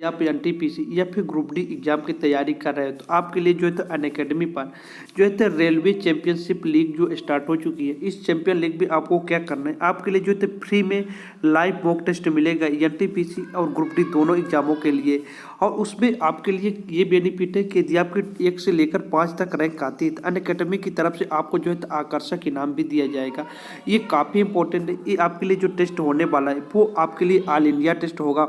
आप एनटीपीसी या फिर ग्रुप डी एग्जाम की तैयारी कर रहे हो तो आपके लिए जो है तो अनअकैडमी पर जो है तो रेलवे चैंपियनशिप लीग जो स्टार्ट हो चुकी है, इस चैंपियन लीग में आपको क्या करना है, आपके लिए जो है तो फ्री में लाइव मॉक टेस्ट मिलेगा एनटीपीसी और ग्रुप डी दोनों एग्जामों के लिए। और उसमें आपके लिए ये बेनिफिट है कि यदि आपकी 1 से लेकर 5 तक रैंक आती है तो अनअकैडमी की तरफ से आपको जो है तो आकर्षक इनाम भी दिया जाएगा। ये काफ़ी इंपॉर्टेंट है। ये आपके लिए जो टेस्ट होने वाला है वो आपके लिए ऑल इंडिया टेस्ट होगा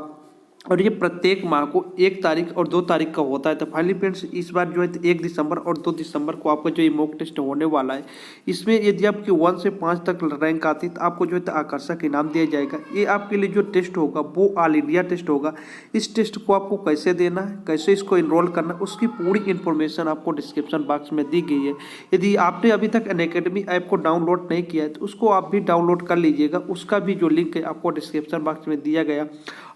और ये प्रत्येक माह को 1 तारीख और 2 तारीख का होता है। तो फाइनली फ्रेंड्स, इस बार जो है 1 दिसंबर और 2 दिसंबर को आपका जो ये मॉक टेस्ट होने वाला है, इसमें यदि आपकी 1 से 5 तक रैंक आती है तो आपको जो है आकर्षक इनाम दिया जाएगा। ये आपके लिए जो टेस्ट होगा वो ऑल इंडिया टेस्ट होगा। इस टेस्ट को आपको कैसे देना है, कैसे इसको इनरोल करना है, उसकी पूरी इन्फॉर्मेशन आपको डिस्क्रिप्शन बॉक्स में दी गई है। यदि आपने अभी तक अनअकैडमी ऐप को डाउनलोड नहीं किया है तो उसको आप भी डाउनलोड कर लीजिएगा। उसका भी जो लिंक है आपको डिस्क्रिप्शन बॉक्स में दिया गया।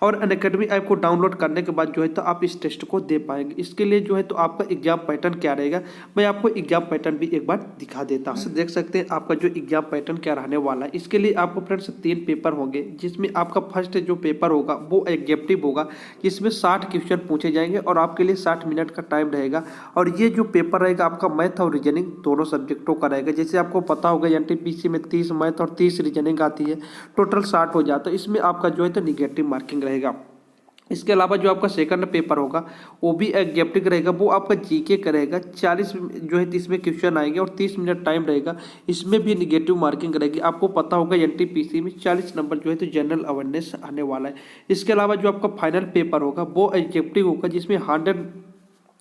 और अनअकैडमी ऐप को डाउनलोड करने के बाद जो है तो आप इस टेस्ट को दे पाएंगे। इसके लिए जो है तो आपका एग्जाम पैटर्न क्या रहेगा, मैं आपको एग्जाम पैटर्न भी एक बार दिखा देता हूँ। देख सकते हैं आपका जो एग्जाम पैटर्न क्या रहने वाला है। इसके लिए आपको फ्रेंड्स 3 पेपर होंगे, जिसमें आपका फर्स्ट जो पेपर होगा वो एग्जेक्टिव होगा, जिसमें 60 क्वेश्चन पूछे जाएंगे और आपके लिए 60 मिनट का टाइम रहेगा। और ये जो पेपर रहेगा आपका मैथ और रीजनिंग दोनों सब्जेक्टों का रहेगा। जैसे आपको पता होगा एनटीपीसी में 30 मैथ और 30 रीजनिंग आती है, टोटल 60 हो जाता है। इसमें आपका जो है तो निगेटिव मार्किंग रहेगा। इसके अलावा जो आपका सेकंड पेपर होगा वो भी एग्जेक्टिव रहेगा, वो आपका जीके का रहेगा। 40 जो है इसमें क्वेश्चन आएंगे और 30 मिनट टाइम रहेगा। इसमें भी निगेटिव मार्किंग रहेगी। आपको पता होगा एनटीपीसी में 40 नंबर जो है तो जनरल अवेयरनेस आने वाला है। इसके अलावा जो आपका फाइनल पेपर होगा वो एग्जेक्टिव होगा, जिसमें 100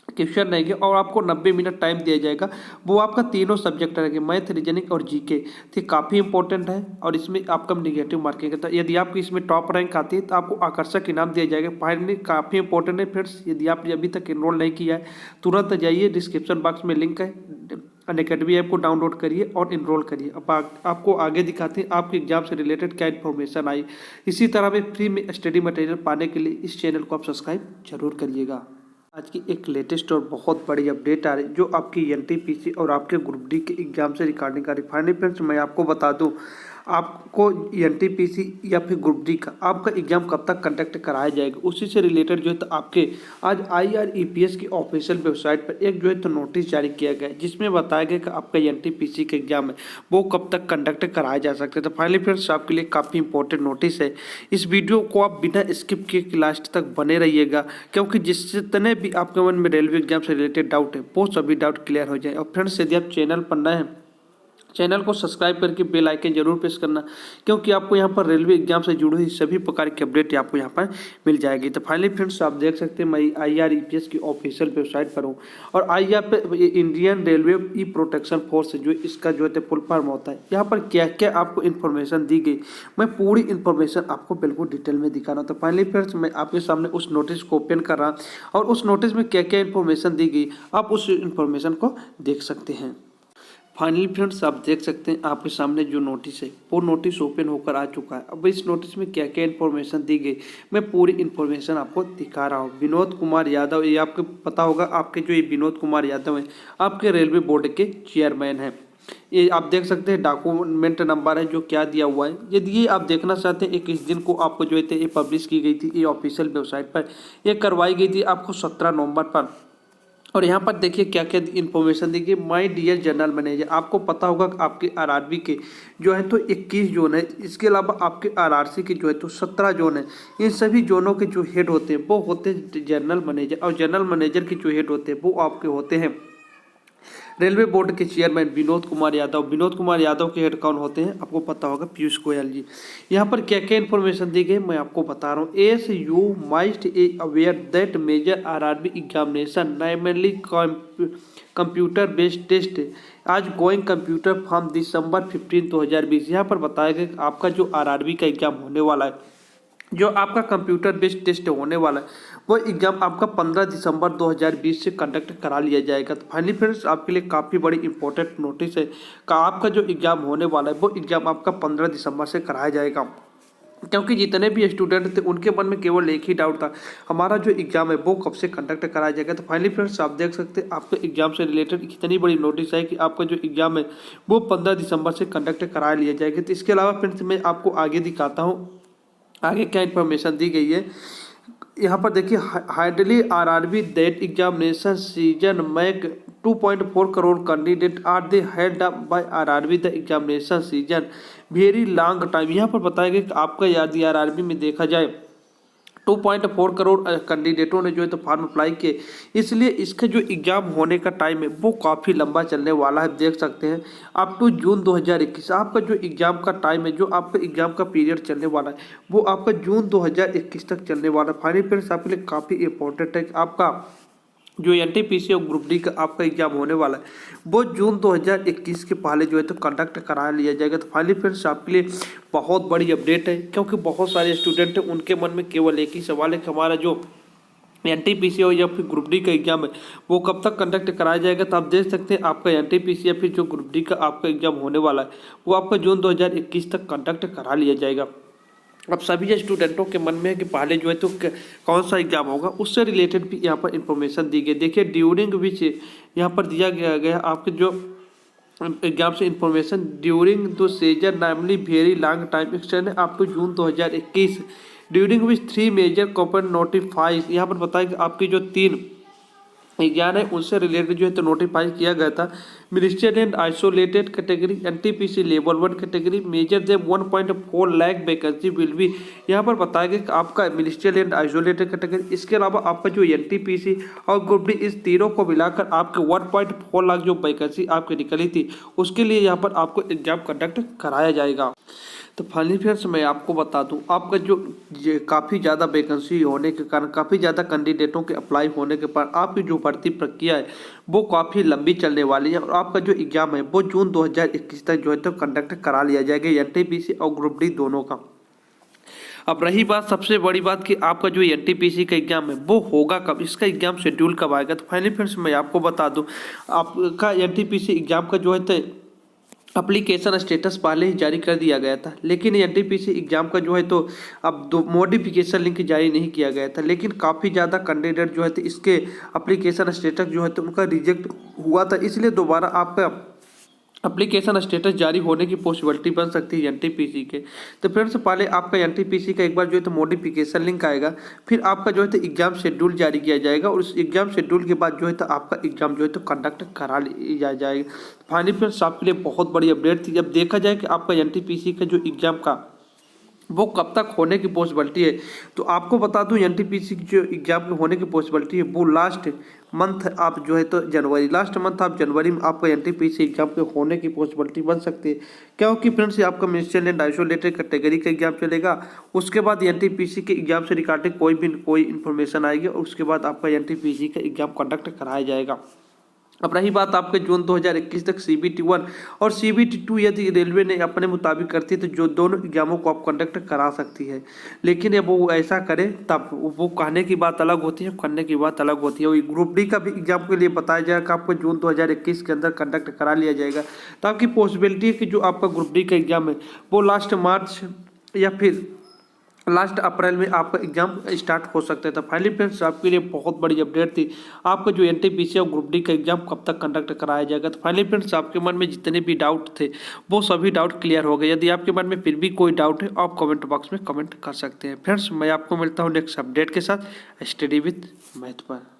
क्वेश्चन रहेंगे और आपको 90 मिनट टाइम दिया जाएगा। वो आपका तीनों सब्जेक्ट रहेंगे, मैथ, रीजनिंग और जीके। तो काफ़ी इंपॉर्टेंट है और इसमें आपका निगेटिव मार्किंग है। तो यदि आपकी इसमें टॉप रैंक आती है तो आपको आकर्षक इनाम दिया जाएगा। फाइनली काफ़ी इंपॉर्टेंट है फ्रेंड्स, यदि आपने अभी तक इनरोल नहीं किया है तुरंत जाइए, डिस्क्रिप्शन बॉक्स में लिंक है, अनअकैडमी ऐप को डाउनलोड करिए और इनरोल करिए। अब आपको आगे दिखाते हैं आपके एग्जाम से रिलेटेड क्या इन्फॉर्मेशन आई। इसी तरह में फ्री में स्टडी मटेरियल पाने के लिए इस चैनल को आप सब्सक्राइब जरूर करिएगा। आज की एक लेटेस्ट और बहुत बड़ी अपडेट आ रही है जो आपकी एनटीपीसी और आपके ग्रुप डी के एग्जाम से रिगार्डिंग आ रही है। फाइनली फ्रेंड्स, मैं आपको बता दूं आपको एनटीपीसी या फिर ग्रुप डी का आपका एग्जाम कब तक कंडक्ट कराया जाएगा, उसी से रिलेटेड जो है तो आपके आज IREPS की ऑफिशियल वेबसाइट पर एक जो है तो नोटिस जारी किया गया है, जिसमें बताया गया कि आपका एनटीपीसी का एग्जाम है वो कब तक कंडक्ट कराया जा सकता है। तो फाइनली फ्रेंड्स, आपके लिए काफ़ी इंपॉर्टेंट नोटिस है। इस वीडियो को आप बिना स्किप किए लास्ट तक बने रहिएगा, क्योंकि जितने भी आपके मन में रेलवे एग्जाम से रिलेटेड डाउट है वो सभी डाउट क्लियर हो जाए। और फ्रेंड्स, यदि आप चैनल पर नए हैं चैनल को सब्सक्राइब करके बेल आइकन जरूर प्रेस करना, क्योंकि आपको यहाँ पर रेलवे एग्जाम से जुड़ी हुई सभी प्रकार की अपडेट आपको यहाँ पर मिल जाएगी। तो फाइनली फ्रेंड्स, आप देख सकते हैं मैं IREPS की ऑफिशियल वेबसाइट पर हूँ और इंडियन रेलवे ई प्रोटेक्शन फोर्स जो इसका जो है फुल फॉर्म होता है, यहाँ पर क्या क्या आपको इन्फॉर्मेशन दी गई, मैं पूरी इन्फॉर्मेशन आपको बिल्कुल डिटेल में दिखा रहा हूँ। तो फाइनली फ्रेंड्स, मैं आपके सामने उस नोटिस को ओपन कर रहा और उस नोटिस में क्या क्या इन्फॉर्मेशन दी गई आप उस इन्फॉर्मेशन को देख सकते हैं। फाइनली फ्रेंड्स, आप देख सकते हैं आपके सामने जो नोटिस है वो नोटिस ओपन होकर आ चुका है। अब इस नोटिस में क्या क्या इन्फॉर्मेशन दी गई मैं पूरी इन्फॉर्मेशन आपको दिखा रहा हूँ। विनोद कुमार यादव, ये आपको पता होगा, आपके जो ये विनोद कुमार यादव हैं आपके रेलवे बोर्ड के चेयरमैन हैं। ये आप देख सकते हैं डॉक्यूमेंट नंबर है जो क्या दिया हुआ है। यदि ये आप देखना चाहते हैं 21 दिन को आपको जो है ये पब्लिश की गई थी, ये ऑफिशियल वेबसाइट पर ये करवाई गई थी आपको 17 नवंबर पर। और यहाँ पर देखिए क्या क्या इन्फॉर्मेशन दी गई। माय डियर जनरल मैनेजर, आपको पता होगा कि आपके आरआरबी के जो है तो 21 जोन है, इसके अलावा आपके आरआरसी के जो है तो 17 जोन है। इन सभी जोनों के जो हेड होते हैं वो होते हैं जनरल मैनेजर, और जनरल मैनेजर के जो हेड होते हैं वो आपके होते हैं रेलवे बोर्ड के चेयरमैन विनोद कुमार यादव। विनोद कुमार यादव के हेड कौन होते हैं आपको पता होगा, पीयूष गोयल जी। यहाँ पर क्या क्या इन्फॉर्मेशन दी गई मैं आपको बता रहा हूँ। As you must a aware that major RRB examination namely computer based test आज गोइंग कंप्यूटर फ्रॉम दिसंबर 15, 2020। यहाँ पर बताया गया कि आपका जो आरआरबी का एग्जाम होने वाला है, जो आपका कंप्यूटर बेस्ड टेस्ट होने वाला है, वो एग्जाम आपका 15 दिसंबर 2020 से कंडक्ट करा लिया जाएगा। तो फाइनली फ्रेंड्स, आपके लिए काफ़ी बड़ी इंपॉर्टेंट नोटिस है कि आपका जो एग्जाम होने वाला है वो एग्जाम आपका 15 दिसंबर से कराया जाएगा। क्योंकि जितने भी स्टूडेंट थे उनके मन में केवल एक ही डाउट था, हमारा जो एग्जाम है वो कब से कंडक्ट कराया जाएगा। तो फाइनली फ्रेंड्स, आप देख सकते हैं आपके एग्जाम से रिलेटेड कितनी बड़ी नोटिस है कि आपका जो एग्जाम है वो 15 दिसंबर से कंडक्ट करा लिया जाएगा। तो इसके अलावा फ्रेंड्स, मैं आपको आगे दिखाता हूँ आगे क्या इन्फॉर्मेशन दी गई है। यहाँ पर देखिए हाइडली आरआरबी दैट एग्जामिनेशन सीजन मैक 2.4 crore candidate are they held up by RRB the examination season very long time. यहाँ पर बताया गया कि आपका यदि आरआरबी में देखा जाए 2.4 करोड़ कैंडिडेटों ने जो है तो फॉर्म अप्लाई किए, इसलिए इसका जो एग्ज़ाम होने का टाइम है वो काफ़ी लंबा चलने वाला है। देख सकते हैं अप टू जून 2021 आपका जो एग्ज़ाम का टाइम है, जो आपका एग्ज़ाम का पीरियड चलने वाला है वो आपका जून 2021 तक चलने वाला है। फाइनल फ्रेंड्स आपके लिए काफ़ी इंपॉर्टेंट है कि आपका जो एनटीपीसी और ग्रुप डी का आपका एग्जाम होने वाला है वो जून 2021 के पहले जो है तो कंडक्ट करा लिया जाएगा। तो फाइनली फ्रेंड्स आपके लिए बहुत बड़ी अपडेट है, क्योंकि बहुत सारे स्टूडेंट हैं उनके मन में केवल एक ही सवाल है कि हमारा जो एनटीपीसी और या फिर ग्रुप डी का एग्जाम है वो कब तक कंडक्ट कराया जाएगा। तो आप देख सकते हैं आपका एनटीपीसी या फिर जो ग्रुप डी का आपका एग्जाम होने वाला है वो आपका जून 2021 तक कंडक्ट करा लिया जाएगा। अब सभी स्टूडेंटों के मन में है कि पहले जो है तो कौन सा एग्जाम होगा, उससे रिलेटेड भी यहाँ पर इंफॉर्मेशन दी गई। देखिए ड्यूरिंग विच यहाँ पर दिया गया आपके जो एग्जाम से information during the season namely very long time extend up to June 2021 during which 3 major copper notifies. यहाँ पर बताया कि आपकी जो 3 एग्जाम है उनसे रिलेटेड जो है तो नोटिफाई किया गया था। Ministerial and isolated category NTPC level 1 category major they 1.4 lakh vacancy will be. यहाँ पर बताया गया कि आपका मिनिस्ट्रियल एंड आइसोलेटेड कैटेगरी, इसके अलावा आपका जो एनटीपीसी और ग्रुप डी इस तीनों को मिलाकर आपके 1.4 लाख जो वैकेंसी आपकी निकली थी उसके लिए यहाँ पर आपको एग्जाम कंडक्ट कराया जाएगा। तो फाइनली फ्रेंड्स मैं आपको बता दूं आपका जो काफ़ी ज़्यादा वैकेंसी होने के कारण, काफ़ी ज़्यादा कैंडिडेटों के अप्लाई होने के बाद आपकी जो भर्ती प्रक्रिया है वो काफ़ी लंबी चलने वाली है और आपका जो एग्ज़ाम है वो जून 2021 तक जो है तो कंडक्ट करा लिया जाएगा एनटीपीसी और ग्रुप डी दोनों का। अब रही बात सबसे बड़ी बात कि आपका जो एनटीपीसी का एग्जाम है वो होगा कब, इसका एग्जाम शेड्यूल कब आएगा। तो फाइनली फ्रेंड्स मैं आपको बता दूँ आपका एनटीपीसी एग्जाम का जो है तो एप्लीकेशन स्टेटस पहले ही जारी कर दिया गया था, लेकिन एनटीपीसी एग्जाम का जो है तो अब मॉडिफिकेशन लिंक जारी नहीं किया गया था। लेकिन काफ़ी ज़्यादा कैंडिडेट जो है तो इसके एप्लीकेशन स्टेटस जो है तो उनका रिजेक्ट हुआ था, इसलिए दोबारा आपका एप्लीकेशन स्टेटस जारी होने की पॉसिबिलिटी बन सकती है एनटीपीसी के। तो फ्रेंड्स पहले आपका एनटीपीसी का एक बार जो है तो मॉडिफिकेशन लिंक आएगा, फिर आपका जो है तो एग्जाम शेड्यूल जारी किया जाएगा और उस एग्जाम शेड्यूल के बाद जो है तो आपका एग्जाम जो है तो कंडक्ट करा लिया जाएगा। फाइनली फ्रेंड्स आपके लिए बहुत बड़ी अपडेट थी। जब देखा जाए कि आपका एनटीपीसी का जो एग्जाम का वो कब तक होने की पॉसिबिलिटी है, तो आपको बता दूं एनटीपीसी की जो एग्जाम के होने की पॉसिबिलिटी है वो लास्ट मंथ आप जो है तो लास्ट मंथ आप जनवरी में आपका एनटीपीसी एग्जाम के होने की पॉसिबिलिटी बन सकती है। क्योंकि फ्रेंड्स आपका मिनिस्ट्रियल एंड आइसोलेटेड कैटेगरी का एग्जाम चलेगा, उसके बाद एनटीपीसी के एग्जाम से रिगार्डिंग कोई इन्फॉर्मेशन आएगी और उसके बाद आपका एनटीपीसी का एग्जाम कंडक्ट कराया जाएगा। अब रही बात आपके जून 2021 तक CBT 1 और CBT 2 यदि रेलवे ने अपने मुताबिक करती है तो जो दोनों एग्जामों को आप कंडक्ट करा सकती है, लेकिन अब वो ऐसा करे तब वो कहने की बात अलग होती है, करने की बात अलग होती है। वही ग्रुप डी का भी एग्जाम के लिए बताया जाएगा आपको जून 2021 के अंदर कंडक्ट करा लिया जाएगा। तो आपकी पॉसिबिलिटी है कि जो आपका ग्रुप डी का एग्जाम है वो लास्ट मार्च या फिर लास्ट अप्रैल में आपका एग्जाम स्टार्ट हो सकता है। तो फाइनली फ्रेंड्स आपके लिए बहुत बड़ी अपडेट थी आपका जो एनटीपीसी और ग्रुप डी का एग्जाम कब तक कंडक्ट कराया जाएगा। तो फाइनली फ्रेंड्स आपके मन में जितने भी डाउट थे वो सभी डाउट क्लियर हो गए। यदि आपके मन में फिर भी कोई डाउट है आप कमेंट बॉक्स में कमेंट कर सकते हैं। फ्रेंड्स मैं आपको मिलता हूँ नेक्स्ट अपडेट के साथ। स्टडी विद मैथ पर।